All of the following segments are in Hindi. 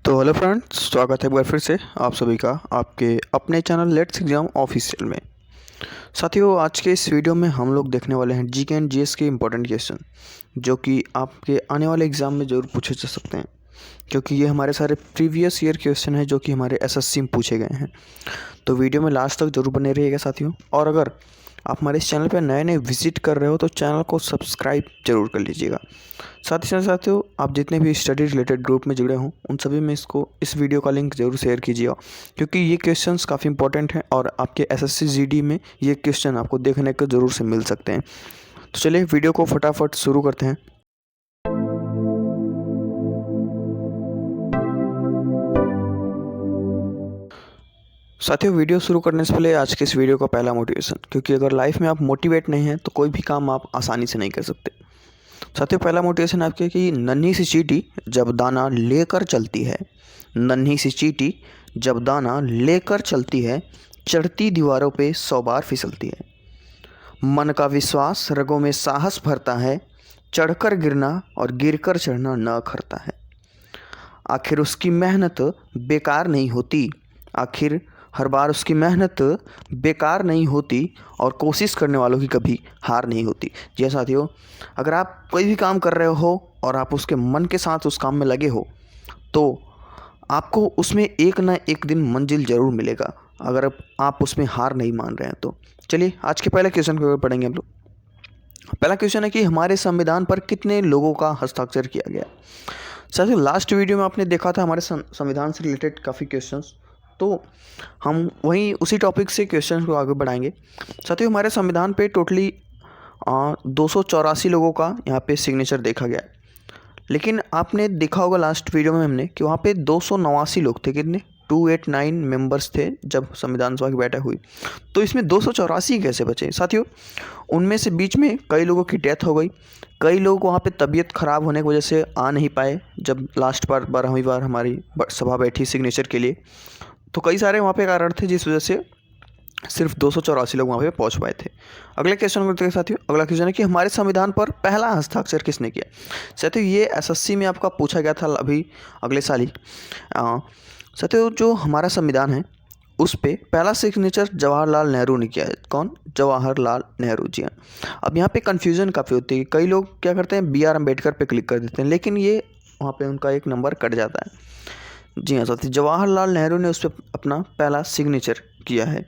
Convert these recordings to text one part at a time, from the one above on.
तो हेलो फ्रेंड्स, स्वागत है एक बार फिर से आप सभी का आपके अपने चैनल लेट्स एग्जाम ऑफिशियल में। साथियों, आज के इस वीडियो में हम लोग देखने वाले हैं जीके एंड जीएस के इम्पोर्टेंट क्वेश्चन जो कि आपके आने वाले एग्ज़ाम में ज़रूर पूछे जा सकते हैं, क्योंकि ये हमारे सारे प्रीवियस ईयर क्वेश्चन हैं जो कि हमारे एसएससी में पूछे गए हैं। तो वीडियो में लास्ट तक जरूर बने रहिएगा साथियों। और अगर आप हमारे इस चैनल पर नए नए विजिट कर रहे हो तो चैनल को सब्सक्राइब जरूर कर लीजिएगा। साथ ही साथ साथियों, आप जितने भी स्टडी रिलेटेड ग्रुप में जुड़े हों उन सभी में इस वीडियो का लिंक ज़रूर शेयर कीजिएगा, क्योंकि ये क्वेश्चंस काफ़ी इंपॉर्टेंट हैं और आपके एसएससी जीडी में ये क्वेश्चन आपको देखने को ज़रूर से मिल सकते हैं। तो चलिए वीडियो को फटाफट शुरू करते हैं। साथियों, वीडियो शुरू करने से पहले आज के इस वीडियो का पहला मोटिवेशन, क्योंकि अगर लाइफ में आप मोटिवेट नहीं हैं तो कोई भी काम आप आसानी से नहीं कर सकते। साथियों, पहला मोटिवेशन आपके कि नन्ही सी चींटी जब दाना लेकर चलती है, नन्ही सी चींटी जब दाना लेकर चलती है, चढ़ती दीवारों पे 100 बार फिसलती है। मन का विश्वास रगों में साहस भरता है, चढ़कर गिरना और गिरकर चढ़ना न खरता है। आखिर उसकी मेहनत बेकार नहीं होती, आखिर हर बार उसकी मेहनत बेकार नहीं होती और कोशिश करने वालों की कभी हार नहीं होती। जी हाँ साथियों, अगर आप कोई भी काम कर रहे हो और आप उसके मन के साथ उस काम में लगे हो तो आपको उसमें एक ना एक दिन मंजिल ज़रूर मिलेगा, अगर आप उसमें हार नहीं मान रहे हैं तो। चलिए आज के पहले क्वेश्चन को पढ़ेंगे हम लोग। पहला क्वेश्चन है कि हमारे संविधान पर कितने लोगों का हस्ताक्षर किया गया। साथियों, लास्ट वीडियो में आपने देखा था हमारे संविधान से रिलेटेड काफ़ी क्वेश्चंस, तो हम वहीं उसी टॉपिक से क्वेश्चन को आगे बढ़ाएंगे। साथियों, हमारे संविधान पे टोटली 284 लोगों का यहाँ पे सिग्नेचर देखा गया है, लेकिन आपने देखा होगा लास्ट वीडियो में हमने कि वहाँ पे 289 लोग थे। कितने? 289 मेंबर्स थे जब संविधान सभा की बैठक हुई। तो इसमें 284 कैसे बचे साथियों? उनमें से बीच में कई लोगों की डेथ हो गई, कई लोग वहाँ पे तबीयत ख़राब होने की वजह से आ नहीं पाए जब लास्ट बार 12वीं बार हमारी सभा बैठी सिग्नेचर के लिए। तो कई सारे वहाँ पे कारण थे जिस वजह से सिर्फ 284 लोग वहाँ पे पहुँच पाए थे। अगले क्वेश्चन को देखते हैं साथियों। अगला क्वेश्चन है कि हमारे संविधान पर पहला हस्ताक्षर किसने किया। साथियों, ये एसएससी में आपका पूछा गया था अभी अगले साल ही। साथियों, जो हमारा संविधान है उस पर पहला सिग्नेचर जवाहरलाल नेहरू ने किया है। कौन? जवाहरलाल नेहरू जी हाँ। अब यहाँ पे कन्फ्यूज़न काफ़ी होती है, कई लोग क्या करते हैं BR अम्बेडकर पे क्लिक कर देते हैं, लेकिन ये वहाँ पे उनका एक नंबर कट जाता है। जी हाँ साथी, जवाहरलाल नेहरू ने उस पर अपना पहला सिग्नेचर किया है।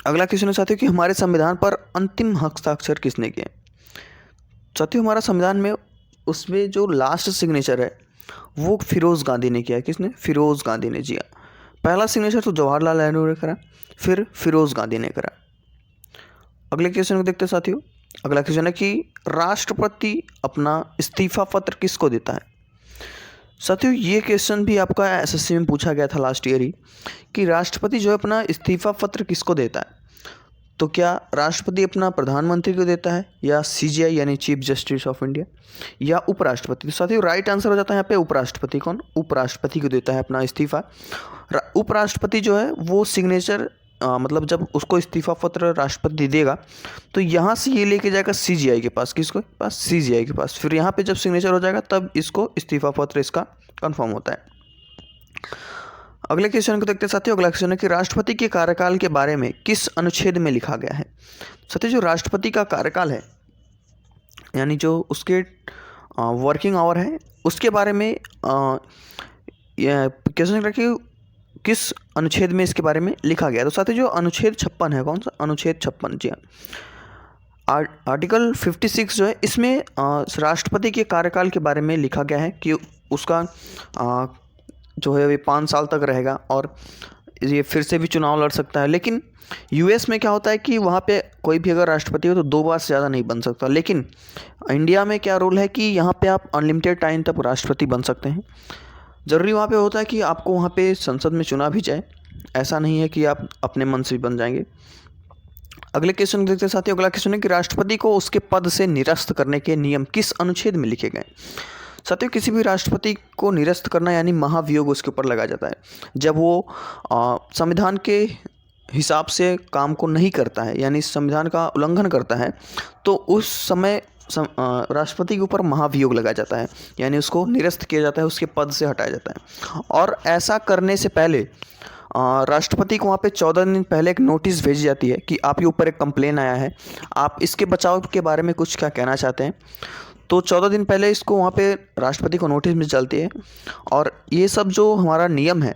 अगला क्वेश्चन है साथियों कि हमारे संविधान पर अंतिम हस्ताक्षर किसने किए। साथियों, हमारा संविधान में उसमें जो लास्ट सिग्नेचर है वो फिरोज़ गांधी ने किया है। किसने? फिरोज़ गांधी ने। जी हाँ, पहला सिग्नेचर तो जवाहरलाल नेहरू ने करा, फिर फिरोज़ गांधी ने करा। अगले क्वेश्चन को देखते हैं साथियों। अगला क्वेश्चन है कि राष्ट्रपति अपना इस्तीफा पत्र किसको देता है। साथियों, ये क्वेश्चन भी आपका एसएससी में पूछा गया था लास्ट ईयर ही कि राष्ट्रपति जो है अपना इस्तीफा पत्र किसको देता है। तो क्या राष्ट्रपति अपना प्रधानमंत्री को देता है, या सीजीआई यानी चीफ जस्टिस ऑफ इंडिया, या उपराष्ट्रपति। तो साथियों, राइट आंसर हो जाता है यहाँ पे उपराष्ट्रपति। कौन? उपराष्ट्रपति को देता है अपना इस्तीफा। उपराष्ट्रपति जो है वो सिग्नेचर मतलब जब उसको इस्तीफा पत्र राष्ट्रपति देगा तो यहाँ से ये लेके जाएगा सीजीआई के पास। किसको पास? सीजीआई के पास। फिर यहाँ पे जब सिग्नेचर हो जाएगा तब इसको इस्तीफा पत्र इसका कंफर्म होता है। अगले क्वेश्चन को देखते हैं साथियों। अगला क्वेश्चन है कि राष्ट्रपति के कार्यकाल के बारे में किस अनुच्छेद में लिखा गया है। साथियों, जो राष्ट्रपति का कार्यकाल है यानी जो उसके वर्किंग आवर है उसके बारे में क्वेश्चन कि किस अनुच्छेद में इसके बारे में लिखा गया। तो साथियों, जो अनुच्छेद 56 है, कौन सा? अनुच्छेद 56। जी हाँ, आर्टिकल 56 जो है इसमें राष्ट्रपति के कार्यकाल के बारे में लिखा गया है कि उसका जो है वे 5 साल तक रहेगा और ये फिर से भी चुनाव लड़ सकता है। लेकिन यूएस में क्या होता है कि वहाँ पे कोई भी अगर राष्ट्रपति हो तो 2 बार से ज़्यादा नहीं बन सकता। लेकिन इंडिया में क्या रूल है कि यहाँ पे आप अनलिमिटेड टाइम तक राष्ट्रपति बन सकते हैं। ज़रूरी वहाँ पे होता है कि आपको वहाँ पे संसद में चुना भी जाए, ऐसा नहीं है कि आप अपने मन से भी बन जाएंगे। अगले क्वेश्चन देखते हैं साथियों। अगला क्वेश्चन है कि राष्ट्रपति को उसके पद से निरस्त करने के नियम किस अनुच्छेद में लिखे गए। साथियों, किसी भी राष्ट्रपति को निरस्त करना यानी महाभियोग उसके ऊपर लगाया जाता है जब वो संविधान के हिसाब से काम को नहीं करता है, यानी संविधान का उल्लंघन करता है, तो उस समय राष्ट्रपति के ऊपर महाभियोग लगाया जाता है, यानी उसको निरस्त किया जाता है, उसके पद से हटाया जाता है। और ऐसा करने से पहले राष्ट्रपति को वहाँ पे 14 दिन पहले एक नोटिस भेजी जाती है कि आपके ऊपर एक कंप्लेन आया है, आप इसके बचाव के बारे में कुछ क्या कहना चाहते हैं। तो 14 दिन पहले इसको वहाँ पे राष्ट्रपति को नोटिस मिल जाती है। और ये सब जो हमारा नियम है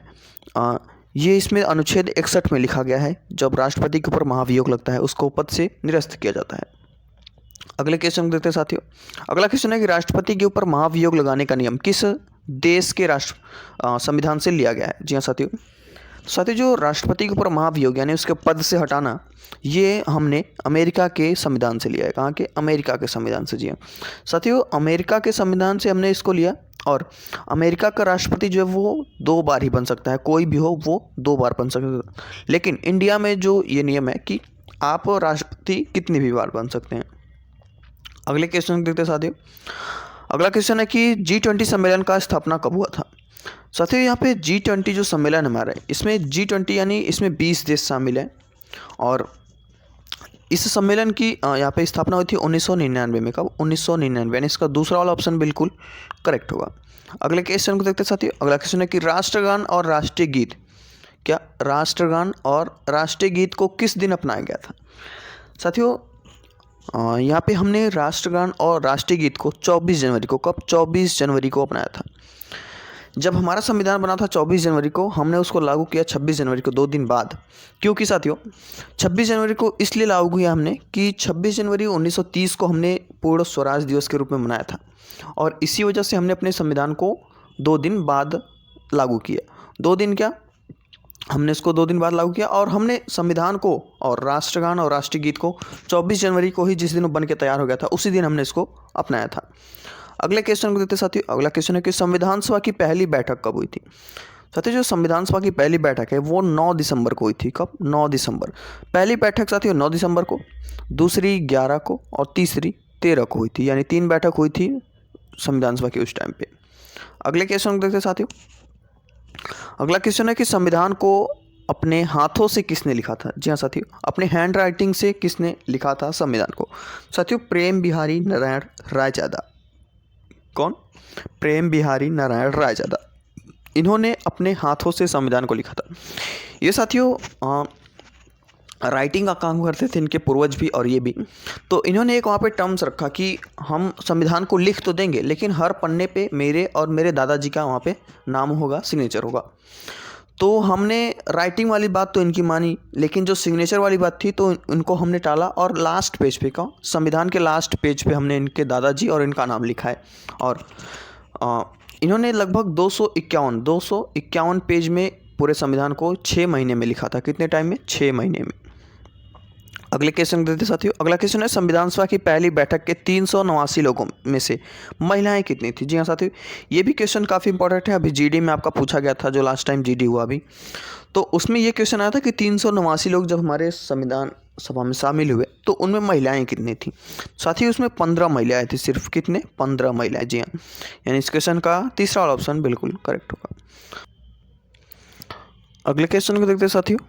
ये इसमें अनुच्छेद 61 में लिखा गया है। जब राष्ट्रपति के ऊपर महाभियोग लगता है उसको पद से निरस्त किया जाता है। अगले क्वेश्चन को देखते हैं साथियों। अगला क्वेश्चन है कि राष्ट्रपति के ऊपर महाभियोग लगाने का नियम किस देश के राष्ट्र संविधान से लिया गया है। जी हाँ साथियों, जो राष्ट्रपति के ऊपर महाभियोग यानी उसके पद से हटाना, ये हमने अमेरिका के संविधान से लिया है। कहाँ के? अमेरिका के संविधान से। जी हाँ साथियों, अमेरिका के संविधान से हमने इसको लिया। और अमेरिका का राष्ट्रपति जो है वो 2 बार ही बन सकता है, कोई भी हो वो 2 बार बन सकता है। लेकिन इंडिया में जो ये नियम है कि आप राष्ट्रपति कितनी भी बार बन सकते हैं। अगले क्वेश्चन देखते हैं साथियों। अगला क्वेश्चन है कि G20 सम्मेलन का स्थापना कब हुआ था। साथियों, यहाँ पे G20 जो सम्मेलन हमारा है, इसमें G20 यानी इसमें 20 देश शामिल हैं। और इस सम्मेलन की यहाँ पे स्थापना हुई थी 1999 में। कब? 1999 यानी इसका दूसरा वाला ऑप्शन बिल्कुल करेक्ट होगा। अगले क्वेश्चन को देखते हैं साथियों। अगला क्वेश्चन है कि राष्ट्रगान और राष्ट्रीय गीत, क्या राष्ट्रगान और राष्ट्रीय गीत को किस दिन अपनाया गया था। साथियों, यहाँ पे हमने राष्ट्रगान और राष्ट्रीय गीत को 24 जनवरी को, कब? 24 जनवरी को अपनाया था। जब हमारा संविधान बना था 24 जनवरी को, हमने उसको लागू किया 26 जनवरी को, 2 दिन बाद। क्योंकि साथियों 26 जनवरी को इसलिए लागू किया हमने कि 26 जनवरी 1930 को हमने पूर्ण स्वराज दिवस के रूप में मनाया था। और इसी वजह से हमने अपने संविधान को 2 दिन बाद लागू किया। 2 दिन क्या, हमने इसको 2 दिन बाद लागू किया। और हमने संविधान को और राष्ट्रगान और राष्ट्रीय गीत को 24 जनवरी को ही, जिस दिन वो बन के तैयार हो गया था, उसी दिन हमने इसको अपनाया था। अगले क्वेश्चन को देखते साथियों। अगला क्वेश्चन है कि संविधान सभा की पहली बैठक कब हुई थी। साथियों, जो संविधान सभा की पहली बैठक है वो 9 दिसंबर को हुई थी। कब? 9 दिसंबर। पहली बैठक साथियों 9 दिसंबर को, दूसरी 11 को और तीसरी 13 को हुई थी। यानी 3 बैठक हुई थी संविधान सभा की उस टाइम पे। अगले क्वेश्चन को देखते साथियों। अगला क्वेश्चन है कि संविधान को अपने हाथों से किसने लिखा था। जी हाँ साथियों, अपने हैंड राइटिंग से किसने लिखा था संविधान को। साथियों, प्रेम बिहारी नारायण रायजादा। कौन? प्रेम बिहारी नारायण रायजादा। इन्होंने अपने हाथों से संविधान को लिखा था। ये साथियों राइटिंग का काम करते थे इनके पूर्वज भी और ये भी। तो इन्होंने एक वहाँ पे टर्म्स रखा कि हम संविधान को लिख तो देंगे, लेकिन हर पन्ने पे मेरे और मेरे दादाजी का वहाँ पे नाम होगा, सिग्नेचर होगा। तो हमने राइटिंग वाली बात तो इनकी मानी, लेकिन जो सिग्नेचर वाली बात थी तो इनको हमने टाला। और लास्ट पेज पे का, संविधान के लास्ट पेज पे हमने इनके दादाजी और इनका नाम लिखा है। और इन्होंने लगभग 251 पेज में पूरे संविधान को 6 महीने में लिखा था। कितने टाइम में? 6 महीने में। अगले क्वेश्चन देते साथियों। अगला क्वेश्चन है संविधान सभा की पहली बैठक के 389 लोगों में से महिलाएं कितनी थी। जी हाँ साथियों, ये भी क्वेश्चन काफ़ी इंपॉर्टेंट है। अभी जीडी में आपका पूछा गया था, जो लास्ट टाइम जीडी हुआ अभी, तो उसमें ये क्वेश्चन आया था कि 389 लोग जब हमारे संविधान सभा में शामिल हुए तो उनमें महिलाएं कितनी थी। साथियों, उसमें 15 महिलाएं थी। सिर्फ कितने? 15 महिलाएं। जी हाँ, यानी इस क्वेश्चन का तीसरा वाला ऑप्शन बिल्कुल करेक्ट होगा। अगले क्वेश्चन को देखते साथियों।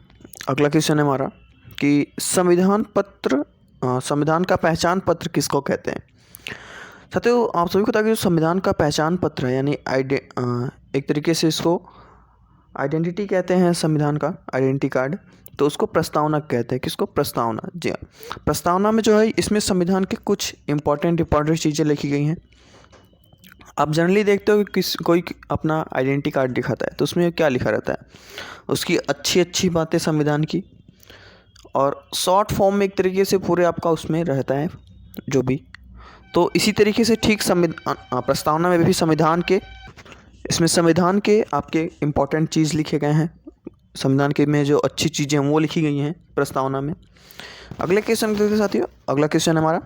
अगला क्वेश्चन है हमारा कि संविधान का पहचान पत्र किसको कहते हैं। साथियों, आप सभी को पता है कि जो संविधान का पहचान पत्र है, यानी एक तरीके से इसको आइडेंटिटी कहते हैं, संविधान का आइडेंटिटी कार्ड, तो उसको प्रस्तावना कहते हैं। किसको? प्रस्तावना। जी हाँ, प्रस्तावना में जो है इसमें संविधान के कुछ इंपॉर्टेंट चीज़ें लिखी गई हैं। आप जनरली देखते हो कि कोई अपना आइडेंटिटी कार्ड दिखाता है तो उसमें क्या लिखा रहता है, उसकी अच्छी बातें संविधान की, और शॉर्ट फॉर्म में एक तरीके से पूरे आपका उसमें रहता है जो भी। तो इसी तरीके से ठीक प्रस्तावना में भी संविधान के आपके इम्पोर्टेंट चीज़ लिखे गए हैं। संविधान के में जो अच्छी चीज़ें हैं वो लिखी गई हैं प्रस्तावना में। अगले क्वेश्चन देखते साथियों। अगला क्वेश्चन है हमारा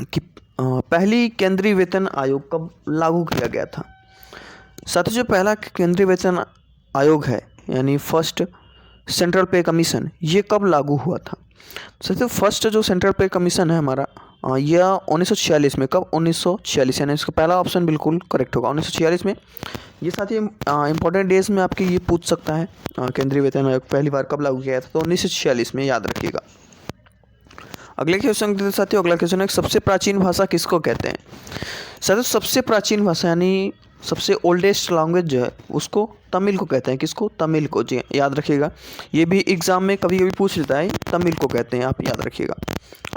कि पहली केंद्रीय वेतन आयोग कब लागू किया गया था। साथियों, जो पहला केंद्रीय वेतन आयोग है, यानी फर्स्ट सेंट्रल पे कमीशन, ये कब लागू हुआ था। साथियों, फर्स्ट जो सेंट्रल पे कमीशन है हमारा, यह 1946 में। कब? 1946, यानी इसका पहला ऑप्शन बिल्कुल करेक्ट होगा, 1946 में। ये साथियों इंपॉर्टेंट डेज में आपके ये पूछ सकता है, केंद्रीय वेतन आयोग पहली बार कब लागू किया था, तो 1946 में, याद रखिएगा। अगले क्वेश्चन के साथियों, अगला क्वेश्चन है सबसे प्राचीन भाषा किसको कहते हैं। साथियों सबसे प्राचीन भाषा यानी सबसे ओल्डेस्ट लैंग्वेज जो है उसको तमिल को कहते हैं। किसको? तमिल को। जी याद रखिएगा, ये भी एग्जाम में कभी कभी पूछ लेता है, तमिल को कहते हैं, आप याद रखिएगा।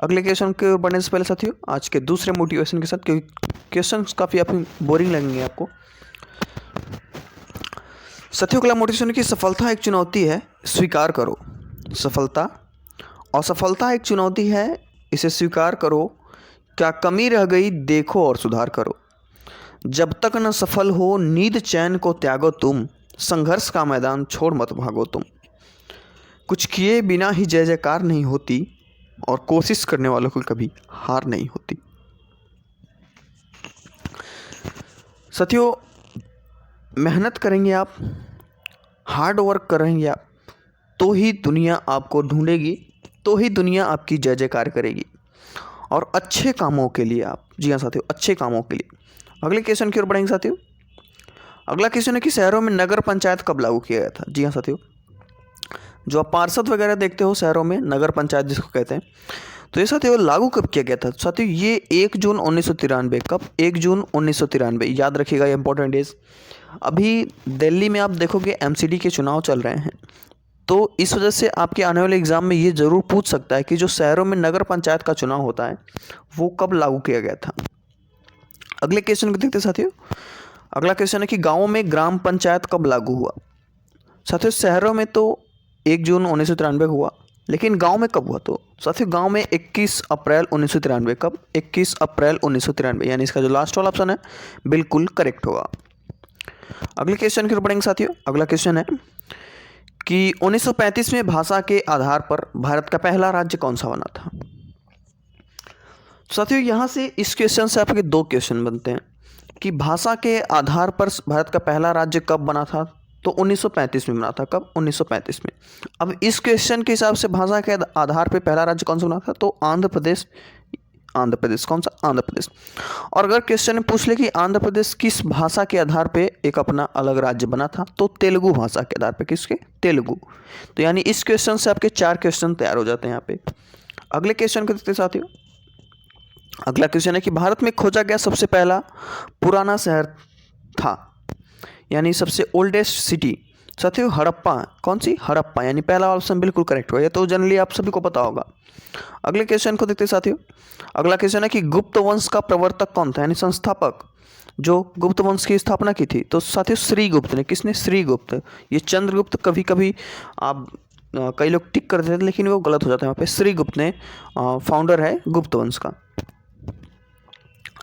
अगले क्वेश्चन के बढ़ने से पहले साथियों आज के दूसरे मोटिवेशन के साथ, क्योंकि क्वेश्चन काफ़ी आपको बोरिंग लगेंगे आपको। साथियों अगला मोटिवेशन है कि सफलता एक चुनौती है, स्वीकार करो। सफलता असफलता एक चुनौती है, इसे स्वीकार करो। क्या कमी रह गई देखो और सुधार करो। जब तक न सफल हो नींद चैन को त्यागो तुम, संघर्ष का मैदान छोड़ मत भागो तुम। कुछ किए बिना ही जय जयकार नहीं होती, और कोशिश करने वालों को कभी हार नहीं होती। साथियों मेहनत करेंगे आप, हार्ड वर्क करेंगे आप, तो ही दुनिया आपको ढूंढेगी, तो ही दुनिया आपकी जय जयकार करेगी, और अच्छे कामों के लिए आप। जी हाँ साथियों, अच्छे कामों के लिए। अगले क्वेश्चन की ओर बढ़ेंगे साथियों। अगला क्वेश्चन है कि शहरों में नगर पंचायत कब लागू किया गया था। जी हाँ साथियों, जो आप पार्षद वगैरह देखते हो शहरों में, नगर पंचायत जिसको कहते हैं, तो ये साथियों लागू कब किया गया था। साथियों ये 1 जून 1993। कब? 1 जून 1993। याद रखिएगा, ये इंपॉर्टेंट डेज। अभी दिल्ली में आप देखोगे एमसीडी के चुनाव चल रहे हैं, तो इस वजह से आपके आने वाले एग्जाम में ये ज़रूर पूछ सकता है कि जो शहरों में नगर पंचायत का चुनाव होता है वो कब लागू किया गया था। अगले क्वेश्चन को देखते साथियों। अगला क्वेश्चन है कि गाँवों में ग्राम पंचायत कब लागू हुआ। साथियों शहरों में तो 1 जून 1993 हुआ, लेकिन गांव में कब हुआ। तो साथियों गांव में 21 अप्रैल 1993। कब? 21 अप्रैल 1993, यानी इसका जो लास्ट वाला ऑप्शन है बिल्कुल करेक्ट होगा। अगले क्वेश्चन की ओर बढ़ेंगे साथियों। अगला क्वेश्चन है कि 1935 में भाषा के आधार पर भारत का पहला राज्य कौन सा बना था। साथियों यहाँ से इस क्वेश्चन से आपके 2 क्वेश्चन बनते हैं कि भाषा के आधार पर भारत का पहला राज्य कब बना था। तो 1935 में बना था। कब? 1935 में। अब इस क्वेश्चन के हिसाब से भाषा के आधार पर पहला राज्य कौन सा बना था, तो आंध्र प्रदेश। आंध्र प्रदेश कौन सा? आंध्र प्रदेश। और अगर क्वेश्चन में पूछ ले कि आंध्र प्रदेश किस भाषा के आधार पे एक अपना अलग राज्य बना था, तो तेलुगु भाषा के आधार पे। किसके? तेलुगु। तो यानी इस क्वेश्चन से आपके 4 क्वेश्चन तैयार हो जाते हैं यहाँ पे। अगले क्वेश्चन को देखते साथियों। अगला क्वेश्चन है कि भारत में खोजा गया सबसे पहला पुराना शहर था, यानी सबसे ओल्डेस्ट सिटी। साथियों हड़प्पा। कौन सी? हड़प्पा। यानी पहला ऑप्शन बिल्कुल करेक्ट हुआ। ये तो जनरली आप सभी को पता होगा। अगले क्वेश्चन को देखते साथियों। अगला क्वेश्चन है कि गुप्त वंश का प्रवर्तक कौन था, यानी संस्थापक जो गुप्त वंश की स्थापना की थी। तो साथियों श्रीगुप्त ने। किसने? श्रीगुप्त। ये चंद्रगुप्त कभी कभी आप कई लोग टिक कर देते हैं, लेकिन वो गलत हो जाता है वहाँ पे। श्रीगुप्त ने फाउंडर है गुप्त वंश का।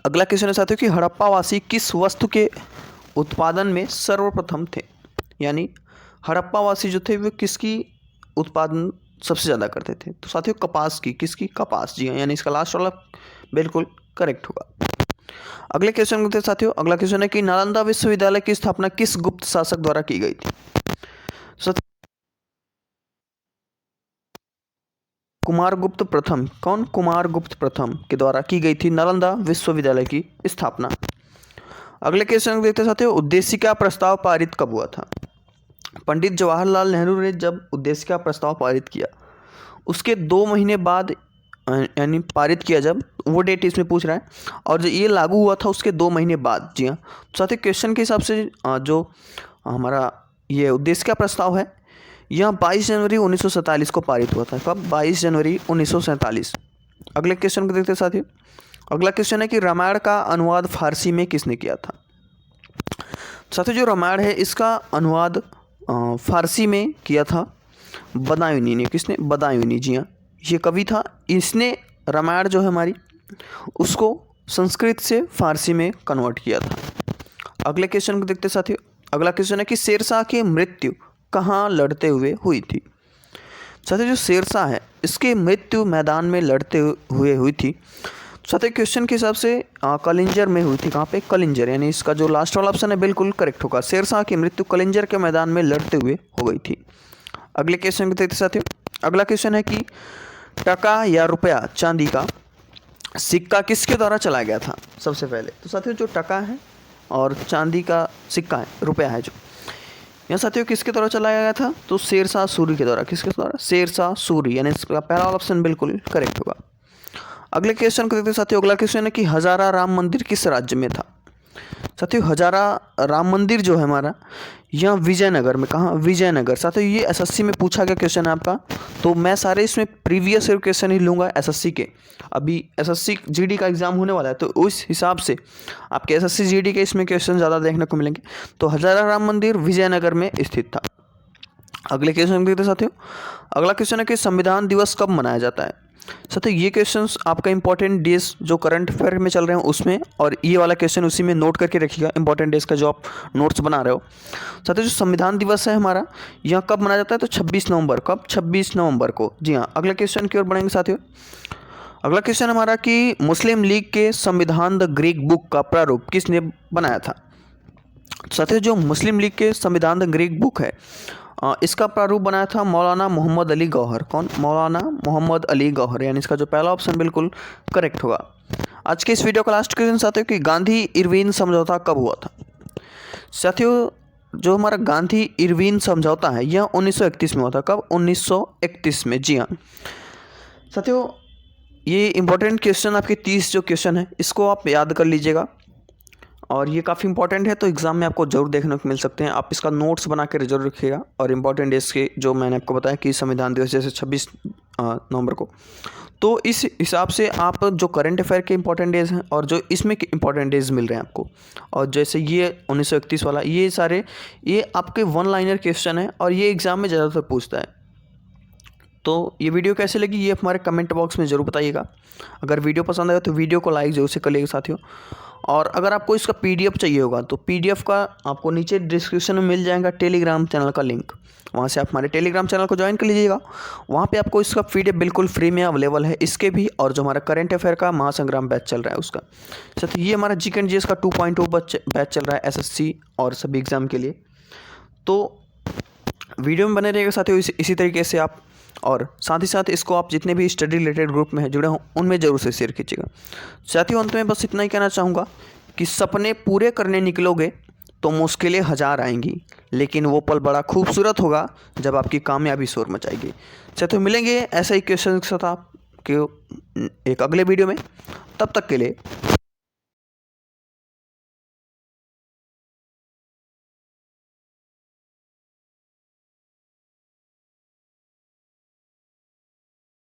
अगला क्वेश्चन है साथियों कि हड़प्पावासी किस वस्तु के उत्पादन में सर्वप्रथम थे, यानी हड़प्पावासी जो थे वो किसकी उत्पादन सबसे ज़्यादा करते थे। तो साथियों कपास की। किसकी? कपास। जी हाँ, यानी इसका लास्ट वाला बिल्कुल करेक्ट होगा। अगले क्वेश्चन को साथियों। अगला क्वेश्चन है कि नालंदा विश्वविद्यालय की स्थापना किस गुप्त शासक द्वारा की गई थी। कुमारगुप्त प्रथम। कौन? कुमारगुप्त प्रथम के द्वारा की गई थी नालंदा विश्वविद्यालय की स्थापना। अगले क्वेश्चन को देखते साथियों। उद्देशिका प्रस्ताव पारित कब हुआ था। पंडित जवाहरलाल नेहरू ने जब उद्देशिका प्रस्ताव पारित किया उसके 2 महीने बाद, यानी पारित किया जब, वो डेट इसमें पूछ रहा है, और जो ये लागू हुआ था उसके 2 महीने बाद। जी हाँ, साथ ही क्वेश्चन के हिसाब से जो हमारा ये उद्देशिका प्रस्ताव है यह 22 जनवरी 1947 को पारित हुआ था। कब? 22 जनवरी 1947। अगले क्वेश्चन को देखते साथियों। अगला क्वेश्चन है कि रामायण का अनुवाद फारसी में किसने किया था। साथियों जो रामायण है इसका अनुवाद फारसी में किया था बदायूनी ने। किसने? बदायूनी। जी हाँ, ये कवि था। इसने रामायण जो है हमारी उसको संस्कृत से फारसी में कन्वर्ट किया था। अगले क्वेश्चन को देखते साथियों। अगला क्वेश्चन है कि शेरशाह की मृत्यु कहाँ लड़ते हुए हुई थी। साथियों जो शेरशाह है इसकी मृत्यु मैदान में लड़ते हुए हुई थी। साथियों क्वेश्चन के हिसाब से कलिंजर में हुई थी। कहाँ पे? कलिंजर। यानी इसका जो लास्ट वाला ऑप्शन है बिल्कुल करेक्ट होगा। शेरशाह की मृत्यु कलिंजर के मैदान में लड़ते हुए हो गई थी। अगले क्वेश्चन को देखते साथियों। अगला क्वेश्चन है कि टका या रुपया चांदी का सिक्का किसके द्वारा चलाया गया था सबसे पहले। तो साथियों जो टका है और चांदी का सिक्का है, रुपया है जो, यहाँ साथियों किसके द्वारा चलाया गया था। तो शेरशाह सूरी के द्वारा। किसके द्वारा? शेरशाह सूरी। यानी इसका पहला ऑप्शन बिल्कुल करेक्ट होगा। अगले क्वेश्चन को देखते हैं साथियों। अगला क्वेश्चन है कि हजारा राम मंदिर किस राज्य में था। साथियों हजारा राम मंदिर जो है हमारा यह विजयनगर में, कहाँ, विजयनगर। साथियों ये एसएससी में पूछा गया क्वेश्चन है आपका, तो मैं सारे इसमें प्रीवियस ईयर क्वेश्चन ही लूँगा एसएससी के। अभी एसएससी जीडी का एग्जाम होने वाला है, तो उस हिसाब से आपके एसएससी जीडी के इसमें क्वेश्चन ज़्यादा देखने को मिलेंगे। तो हजारा राम मंदिर विजयनगर में स्थित था। अगले क्वेश्चन देखते साथियों। अगला क्वेश्चन है कि संविधान दिवस कब मनाया जाता है। साथियों ये क्वेश्चंस आपका इंपॉर्टेंट डेज जो करंट अफेयर में चल रहे हैं उसमें, और ये वाला क्वेश्चन उसी में नोट करके रखिएगा, इंपॉर्टेंट डेज का जो आप नोट्स बना रहे हो। साथियों जो संविधान दिवस है हमारा यहाँ कब मनाया जाता है, तो 26 नवंबर। कब, 26 नवंबर को। जी हाँ। अगले क्वेश्चन की ओर बढ़ेंगे साथियों। अगला क्वेश्चन हमारा कि मुस्लिम लीग के संविधान द ग्रीक बुक का प्रारूप किसने बनाया था। साथियों जो मुस्लिम लीग के संविधान द ग्रीक बुक है इसका प्रारूप बनाया था मौलाना मोहम्मद अली गौहर। कौन, मौलाना मोहम्मद अली गौहर, यानी इसका जो पहला ऑप्शन बिल्कुल करेक्ट होगा। आज के इस वीडियो का लास्ट क्वेश्चन साथियों कि गांधी इरविन समझौता कब हुआ था। साथियों जो हमारा गांधी इरविन समझौता है यह 1931 में हुआ था। कब, 1931 में। जी हाँ साथियों ये इंपॉर्टेंट क्वेश्चन आपके 30 जो क्वेश्चन है इसको आप याद कर लीजिएगा, और ये काफ़ी इंपॉर्टेंट है, तो एग्जाम में आपको जरूर देखने को मिल सकते हैं। आप इसका नोट्स बना कर जरूर रखिएगा। और इंपॉर्टेंट डेज के जो मैंने आपको बताया कि संविधान दिवस जैसे 26 नवंबर को, तो इस हिसाब से आप जो करंट अफेयर के इंपॉर्टेंट डेज हैं और जो इसमें के इंपॉर्टेंट डेज मिल रहे हैं आपको, और जैसे ये 1931 वाला, ये सारे ये आपके वन लाइनर क्वेश्चन है और ये एग्ज़ाम में ज़्यादातर पूछता है। तो ये वीडियो कैसे लगी ये हमारे कमेंट बॉक्स में ज़रूर बताइएगा। अगर वीडियो पसंद आएगा तो वीडियो को लाइक जरूर से करिएगा साथियों। और अगर आपको इसका पीडीएफ चाहिए होगा तो पीडीएफ का आपको नीचे डिस्क्रिप्शन में मिल जाएगा टेलीग्राम चैनल का लिंक, वहाँ से आप हमारे टेलीग्राम चैनल को ज्वाइन कर लीजिएगा। वहाँ पे आपको इसका पीडीएफ बिल्कुल फ्री में अवेलेबल है, इसके भी, और जो हमारा करंट अफेयर का महासंग्राम बैच चल रहा है उसका। साथ ये हमारा जीके एंड जीएस का 2.0 बैच चल रहा है एसएससी और सभी एग्ज़ाम के लिए। तो वीडियो में बने रहिएगा साथियों इसी तरीके से आप, और साथ ही साथ इसको आप जितने भी स्टडी रिलेटेड ग्रुप में जुड़े हों उनमें ज़रूर से शेयर कीजिएगा। साथियों अंत में बस इतना ही कहना चाहूँगा कि सपने पूरे करने निकलोगे तो मुश्किलें हज़ार आएंगी, लेकिन वो पल बड़ा खूबसूरत होगा जब आपकी कामयाबी शोर मचाएगी। साथियों मिलेंगे ऐसा ही क्वेश्चन के साथ आपके एक अगले वीडियो में, तब तक के लिए